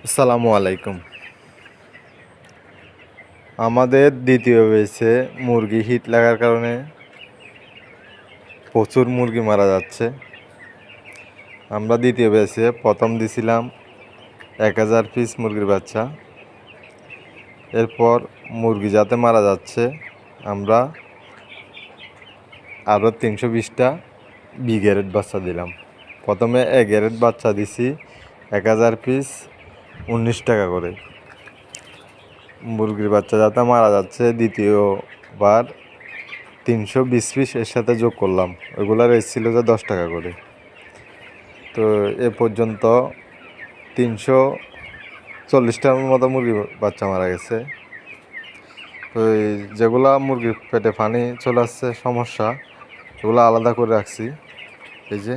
আসসালামু আলাইকুম। আমাদের দ্বিতীয় বেচে মুরগি হিট লাগার কারণে প্রচুর মুরগি মারা যাচ্ছে। আমরা দ্বিতীয় বেচে প্রথম দিছিলাম 1000 পিস মুরগির বাচ্চা। এরপর মুরগি যাতে মারা যাচ্ছে আমরা আরও 320টা বি গ্রেড বাচ্চা দিলাম। প্রথমে এ গ্রেড বাচ্চা দিছি 1000 পিস 19 টাকা করে। মুরগির বাচ্চা যাতে মারা যাচ্ছে দ্বিতীয়বার 320 পিস এর সাথে যোগ করলাম। ওইগুলার রেট ছিল যে 10 টাকা করে। তো এ পর্যন্ত 340টার মতো মুরগির বাচ্চা মারা গেছে। তো যেগুলা মুরগির পেটে পানি চলে আসছে সমস্যা, এগুলো আলাদা করে রাখছি। এই যে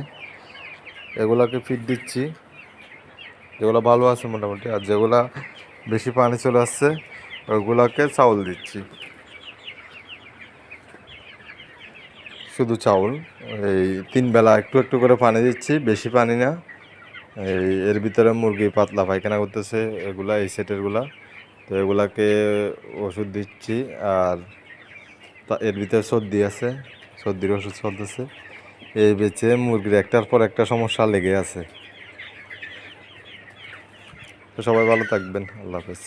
এগুলাকে ফিড দিচ্ছি, যেগুলো ভালো আছে মোটামুটি, আর যেগুলা বেশি পানি চলে আসছে ওইগুলাকে চাউল দিচ্ছি, শুধু চাউল। এই 3 বেলা একটু একটু করে পানি দিচ্ছি, বেশি পানি না। এর ভিতরে মুরগি পাতলা পায়খানা করতেছে, এগুলা এই সেটেরগুলা। তো এগুলাকে ওষুধ দিচ্ছি। আর এর ভিতরে সর্দি আছে, সর্দির ওষুধ চলতেছে। এই বেচে মুরগির একটার পর একটা সমস্যা লেগে আছে। তো সবাই ভালো থাকবেন, আল্লাহ হাফেজ।